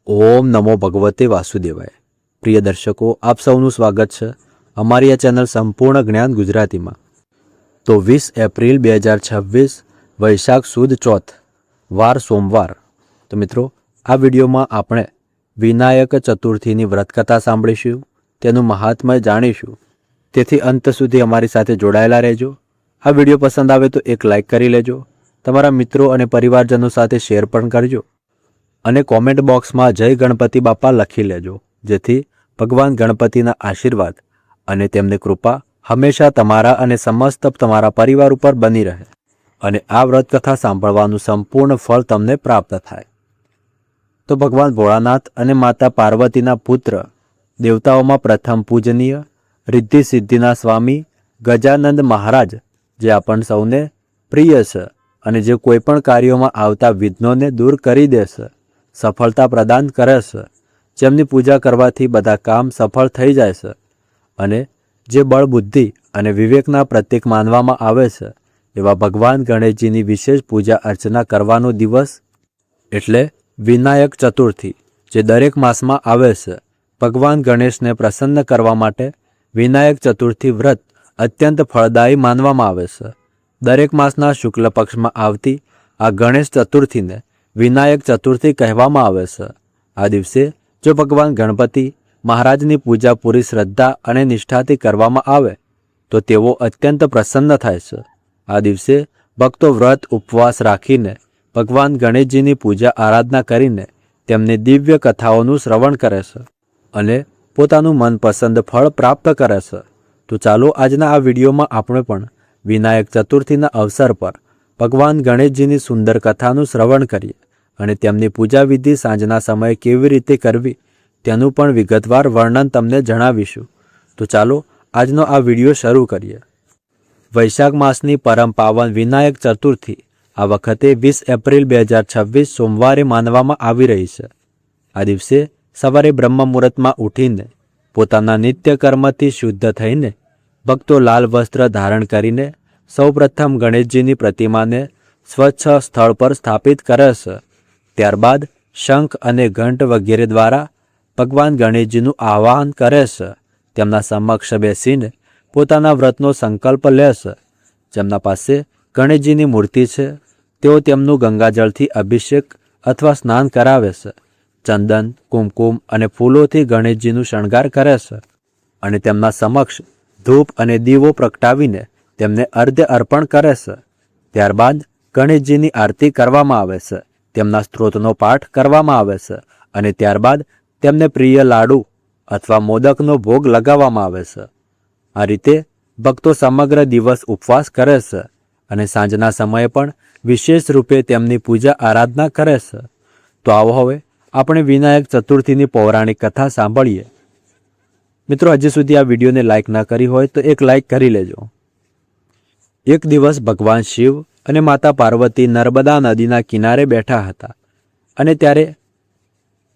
ઓમ નમો ભગવતે વાસુદેવાય। પ્રિય દર્શકો, આપ સૌનું સ્વાગત છે અમારી આ ચેનલ સંપૂર્ણ જ્ઞાન ગુજરાતીમાં। તો 20 એપ્રિલ 2026 વૈશાખ સુદ ચોથ વાર સોમવાર। તો મિત્રો, આ વિડીયોમાં આપણે વિનાયક ચતુર્થીની વ્રતકથા સાંભળીશું, તેનું મહાત્મ્ય જાણીશું। તેથી અંત સુધી અમારી સાથે જોડાયેલા રહેજો। આ વિડીયો પસંદ આવે તો એક લાઇક કરી લેજો, તમારા મિત્રો અને પરિવારજનો સાથે શેર પણ કરજો અને કોમેન્ટ બોક્સમાં જય ગણપતિ બાપા લખી લેજો, જેથી ભગવાન ગણપતિના આશીર્વાદ અને તેમની કૃપા હંમેશા તમારા અને સમસ્ત તમારા પરિવાર ઉપર બની રહે અને આ વ્રતકથા સાંભળવાનું સંપૂર્ણ ફળ તમને પ્રાપ્ત થાય। તો ભગવાન ભોળાનાથ અને માતા પાર્વતીના પુત્ર, દેવતાઓમાં પ્રથમ પૂજનીય, રિદ્ધિ સિદ્ધિના સ્વામી ગજાનંદ મહારાજ, જે આપણ સૌને પ્રિય છે અને જે કોઈ પણ કાર્યોમાં આવતા વિઘ્નોને દૂર કરી દેશે, સફળતા પ્રદાન કરે છે, જેમની પૂજા કરવાથી બધા કામ સફળ થઈ જાય છે અને જે બળ બુદ્ધિ અને વિવેકના પ્રતીક માનવામાં આવે છે, એવા ભગવાન ગણેશજીની વિશેષ પૂજા અર્ચના કરવાનો દિવસ એટલે વિનાયક ચતુર્થી, જે દરેક માસમાં આવે છે। ભગવાન ગણેશને પ્રસન્ન કરવા માટે વિનાયક ચતુર્થી વ્રત અત્યંત ફળદાયી માનવામાં આવે છે। દરેક માસના શુક્લ પક્ષમાં આવતી આ ગણેશ ચતુર્થીને વિનાયક ચતુર્થી કહેવામાં આવે છે। આ દિવસે જો ભગવાન ગણપતિ મહારાજની પૂજા પૂરી શ્રદ્ધા અને નિષ્ઠાથી કરવામાં આવે તો તેઓ અત્યંત પ્રસન્ન થાય છે। આ દિવસે ભક્તો વ્રત ઉપવાસ રાખીને ભગવાન ગણેશજીની પૂજા આરાધના કરીને તેમની દિવ્ય કથાઓનું શ્રવણ કરે છે અને પોતાનું મનપસંદ ફળ પ્રાપ્ત કરે છે। તો ચાલો આજના આ વિડીયોમાં આપણે પણ વિનાયક ચતુર્થીના અવસર પર ભગવાન ગણેશજીની સુંદર કથાનું શ્રવણ કરીએ અને તેમની પૂજા વિધિ સાંજના સમયે કેવી રીતે કરવી તેનું પણ વિગતવાર વર્ણન તમને જણાવીશું। તો ચાલો આજનો આ વિડીયો શરૂ કરીએ। વૈશાખ માસની પરમ પાવન વિનાયક ચતુર્થી આ વખતે 20 એપ્રિલ 2026 સોમવારે માનવામાં આવી રહી છે। આ દિવસે સવારે બ્રહ્મ મુહૂર્તમાં ઉઠીને પોતાના નિત્ય કર્મથી શુદ્ધ થઈને ભક્તો લાલ વસ્ત્ર ધારણ કરીને સૌપ્રથમ ગણેશજીની પ્રતિમાને સ્વચ્છ સ્થળ પર સ્થાપિત કરે છે। ત્યારબાદ શંખ અને ઘંટ વગેરે દ્વારા ભગવાન ગણેશજીનું આવાહન કરે છે। તેમના સમક્ષ બેસીને પોતાના વ્રતનો સંકલ્પ લે છે। જેમના પાસે ગણેશજીની મૂર્તિ છે તેઓ તેમનું ગંગાજળથી અભિષેક અથવા સ્નાન કરાવે છે, ચંદન, કુમકુમ અને ફૂલોથી ગણેશજીનું શણગાર કરે છે અને તેમના સમક્ષ ધૂપ અને દીવો પ્રગટાવીને તેમને અર્ઘ્ય અર્પણ કરે છે। ત્યારબાદ ગણેશજીની આરતી કરવામાં આવે છે, તેમના સ્ત્રોતનો પાઠ કરવામાં આવે છે અને ત્યારબાદ તેમને પ્રિય લાડુ અથવા મોદકનો ભોગ લગાવવામાં આવે છે। આ રીતે ભક્તો સમગ્ર દિવસ ઉપવાસ કરે છે અને સાંજના સમયે પણ વિશેષ રૂપે તેમની પૂજા આરાધના કરે છે। તો આવો હવે આપણે વિનાયક ચતુર્થીની પૌરાણિક કથા સાંભળીએ। મિત્રો, હજી સુધી આ વિડીયોને લાઇક ના કરી હોય તો એક લાઇક કરી લેજો। એક દિવસ ભગવાન શિવ અને માતા પાર્વતી નર્મદા નદીના કિનારે બેઠા હતા અને ત્યારે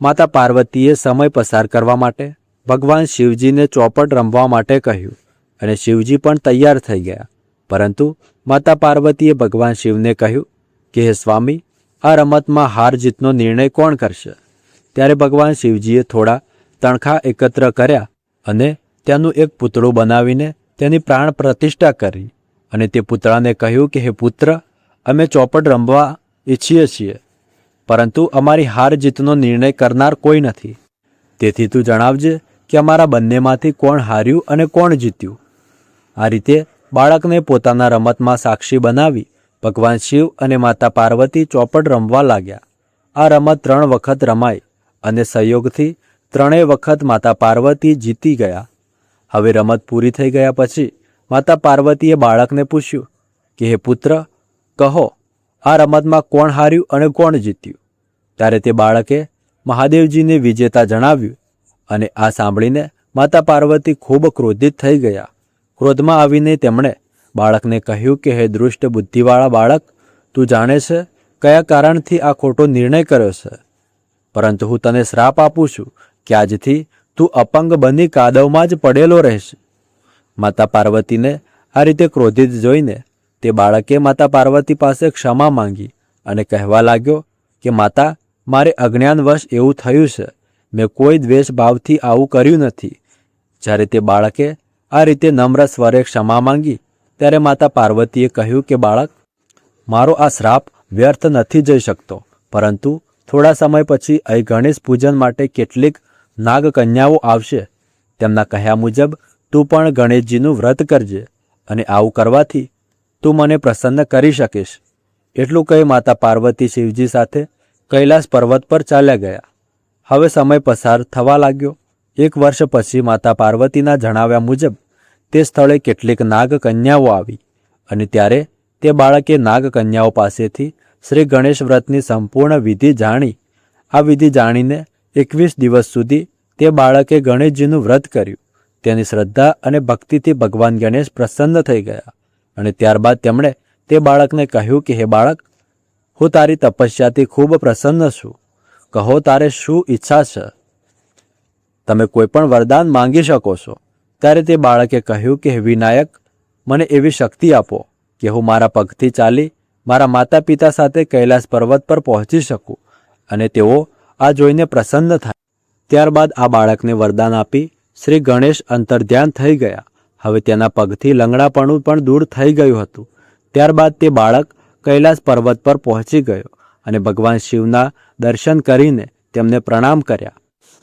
માતા પાર્વતીએ સમય પસાર કરવા માટે ભગવાન શિવજીને ચોપટ રમવા માટે કહ્યું અને શિવજી પણ તૈયાર થઈ ગયા। પરંતુ માતા પાર્વતીએ ભગવાન શિવને કહ્યું કે હે સ્વામી, આ રમતમાં હાર જીતનો નિર્ણય કોણ કરશે? ત્યારે ભગવાન શિવજીએ થોડા તણખા એકત્ર કર્યા અને તેનું એક પૂતળું બનાવીને તેની પ્રાણ પ્રતિષ્ઠા કરી અને તે પૂતળાને કહ્યું કે હે પુત્ર, અમે ચોપટ રમવા ઈચ્છીએ છીએ, પરંતુ અમારી હાર જીતનો નિર્ણય કરનાર કોઈ નથી। તેથી તું જણાવજે કે અમારા બંનેમાંથી કોણ હાર્યું અને કોણ જીત્યું। આ રીતે બાળકને પોતાના રમતમાં સાક્ષી બનાવી ભગવાન શિવ અને માતા પાર્વતી ચોપટ રમવા લાગ્યા। આ રમત 3 વખત રમાઈ અને સંયોગથી 3 વખત માતા પાર્વતી જીતી ગયા। હવે રમત પૂરી થઈ ગયા પછી માતા પાર્વતીએ બાળકને પૂછ્યું કે હે પુત્ર, કહો, આ રમતમાં કોણ હાર્યું અને કોણ જીત્યું? ત્યારે તે બાળકે મહાદેવજીને વિજેતા જણાવ્યું અને આ સાંભળીને માતા પાર્વતી ખૂબ ક્રોધિત થઈ ગયા। ક્રોધમાં આવીને તેમણે બાળકને કહ્યું કે હે દુષ્ટ બુદ્ધિવાળા બાળક, તું જાણે છે કયા કારણથી આ ખોટો નિર્ણય કર્યો છે, પરંતુ હું તને શ્રાપ આપું છું કે આજથી તું અપંગ બની કાદવમાં જ પડેલો રહેશે। માતા પાર્વતીને આ રીતે ક્રોધિત જોઈને તે બાળકે માતા પાર્વતી પાસે ક્ષમા માંગી અને કહેવા લાગ્યો કે માતા, મારે અજ્ઞાનવશ એવું થયું છે. મેં કોઈ દ્વેષ ભાવથી આવું કર્યું નથી. જ્યારે તે બાળકે આ રીતે નમ્ર સ્વરે ક્ષમા માંગી ત્યારે માતા પાર્વતીએ કહ્યું કે બાળક, મારો આ શ્રાપ વ્યર્થ નથી જઈ શકતો, પરંતુ થોડા સમય પછી અહીં ગણેશ પૂજન માટે કેટલીક નાગકન્યાઓ આવશે. તેમના કહ્યા મુજબ તું પણ ગણેશજીનું વ્રત કરજે અને આવું કરવાથી તું મને પ્રસન્ન કરી શકીશ. એટલું કહી માતા પાર્વતી શિવજી સાથે કૈલાસ પર્વત પર ચાલ્યા ગયા. હવે સમય પસાર થવા લાગ્યો. 1 વર્ષ પછી માતા પાર્વતીના જણાવ્યા મુજબ તે સ્થળે કેટલીક નાગકન્યાઓ આવી અને ત્યારે તે બાળકે નાગકન્યાઓ પાસેથી શ્રી ગણેશ વ્રતની સંપૂર્ણ વિધિ જાણી. આ વિધિ જાણીને 21 દિવસ સુધી તે બાળકે ગણેશજીનું વ્રત કર્યું. તેની શ્રદ્ધા અને ભક્તિથી ભગવાન ગણેશ પ્રસન્ન થઈ ગયા અને ત્યારબાદ તેમણે તે બાળકને કહ્યું કે હે બાળક, હું તારી તપસ્યાથી ખૂબ પ્રસન્ન છું. કહો તારે શું ઈચ્છા છે? તમે કોઈ પણ વરદાન માંગી શકો છો. ત્યારે તે બાળકે કહ્યું કે હે વિનાયક, મને એવી શક્તિ આપો કે હું મારા પગથી ચાલી મારા માતા પિતા સાથે કૈલાસ પર્વત પર પહોંચી શકું અને તેઓ આ જોઈને પ્રસન્ન થાય. ત્યારબાદ આ બાળકને વરદાન આપી શ્રી ગણેશ અંતર્ધ્યાન થઈ ગયા. હવે તેના પગથી લંગડાપણું પણ દૂર થઈ ગયું હતું. ત્યારબાદ તે બાળક કૈલાસ પર્વત પર પહોંચી ગયો અને ભગવાન શિવના દર્શન કરીને તેમને પ્રણામ કર્યા.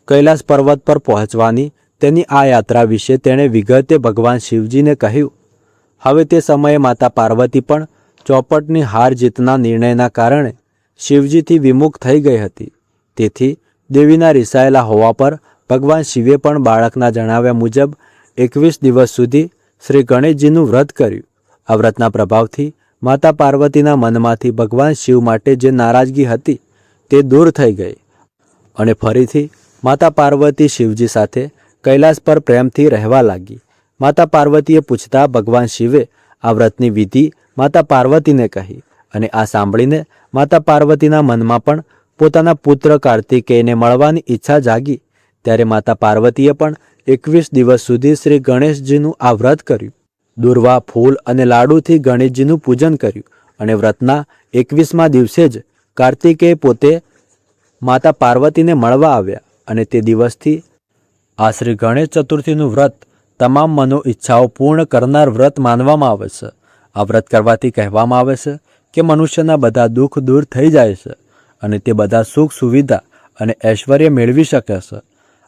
કૈલાસ પર્વત પર પહોંચવાની તેની આ યાત્રા વિશે તેણે વિગતે ભગવાન શિવજીને કહ્યું. હવે તે સમયે માતા પાર્વતી પણ ચોપટની હાર જીતના નિર્ણયના કારણે શિવજીથી વિમુખ થઈ ગઈ હતી. તેથી દેવીના રિસાયેલા હોવા પર ભગવાન શિવે પણ બાળકના જણાવ્યા મુજબ 21 દિવસ સુધી શ્રી ગણેશજીનું વ્રત કર્યું. આ વ્રતના પ્રભાવથી માતા પાર્વતીના મનમાંથી ભગવાન શિવ માટે જે નારાજગી હતી તે દૂર થઈ ગઈ અને ફરીથી માતા પાર્વતી શિવજી સાથે કૈલાસ પર પ્રેમથી રહેવા લાગી. માતા પાર્વતીએ પૂછતા ભગવાન શિવે આ વ્રતની વિધિ માતા પાર્વતીને કહી અને આ સાંભળીને માતા પાર્વતીના મનમાં પણ પોતાના પુત્ર કાર્તિકેયને મળવાની ઈચ્છા જાગી. ત્યારે માતા પાર્વતીએ પણ 21 દિવસ સુધી શ્રી ગણેશજીનું આ વ્રત કર્યું. દુર્વા, ફૂલ અને લાડુથી ગણેશજીનું પૂજન કર્યું અને વ્રતના 21મા દિવસે જ કાર્તિકેય પોતે માતા પાર્વતીને મળવા આવ્યા અને તે દિવસથી આ શ્રી ગણેશ ચતુર્થીનું વ્રત તમામ મનો ઈચ્છાઓ પૂર્ણ કરનાર વ્રત માનવામાં આવે છે. આ વ્રત કરવાથી કહેવામાં આવે છે કે મનુષ્યના બધા દુઃખ દૂર થઈ જાય છે અને તે બધા સુખ સુવિધા અને ઐશ્વર્ય મેળવી શકે છે.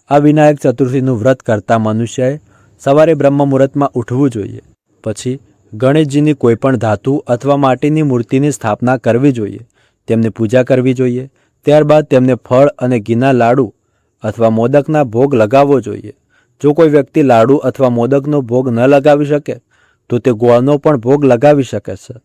આ વિનાયક ચતુર્થીનું વ્રત કરતા મનુષ્યએ સવારે બ્રહ્મ મુહૂર્તમાં ઉઠવું જોઈએ. પછી ગણેશજીની કોઈ પણ ધાતુ અથવા માટીની મૂર્તિની સ્થાપના કરવી જોઈએ. તેમની પૂજા કરવી જોઈએ. ત્યારબાદ તેમને ફળ અને ઘીના લાડુ અથવા મોદકના ભોગ લગાવવો જોઈએ. જો કોઈ વ્યક્તિ લાડુ અથવા મોદકનો ભોગ ન લગાવી શકે તો તે ગોળનો પણ ભોગ લગાવી શકે છે.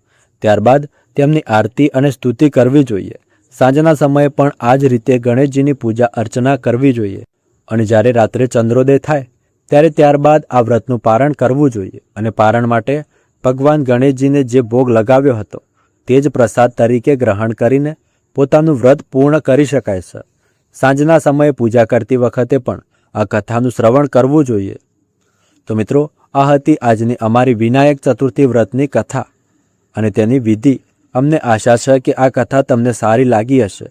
ત્યારબાદ તેમની આરતી અને સ્તુતિ કરવી જોઈએ. સાંજના સમયે પણ આ જ રીતે ગણેશજીની પૂજા અર્ચના કરવી જોઈએ અને જ્યારે રાત્રે ચંદ્રોદય થાય ત્યારે ત્યારબાદ આ વ્રતનું પારણ કરવું જોઈએ અને પારણ માટે ભગવાન ગણેશજીને જે ભોગ લગાવ્યો હતો તે જ પ્રસાદ તરીકે ગ્રહણ કરીને પોતાનું વ્રત પૂર્ણ કરી શકાય છે. સાંજના સમયે પૂજા કરતી વખતે પણ આ કથાનું શ્રવણ કરવું જોઈએ. તો મિત્રો, આ હતી આજની અમારી વિનાયક ચતુર્થી વ્રતની કથા અને તેની વિધિ. અમને આશા છે કે આ કથા તમને સારી લાગી હશે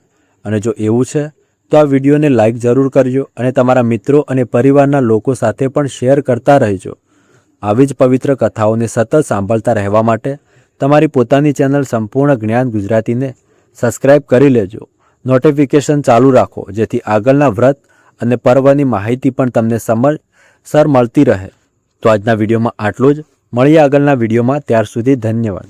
અને જો એવું છે તો આ વિડીયોને લાઈક જરૂર કરજો અને તમારા મિત્રો અને પરિવારના લોકો સાથે પણ શેર કરતા રહેજો. આવી જ પવિત્ર કથાઓને સતત સાંભળતા રહેવા માટે તમારી પોતાની ચેનલ સંપૂર્ણ જ્ઞાન ગુજરાતીને સબસ્ક્રાઈબ કરી લેજો. નોટિફિકેશન ચાલુ રાખો જેથી આગળના વ્રત અને પર્વની માહિતી પણ તમને સમયસર મળતી રહે. તો આજના વિડીયોમાં આટલું જ. મળીએ આગળના વિડીયોમાં. ત્યાર સુધી ધન્યવાદ.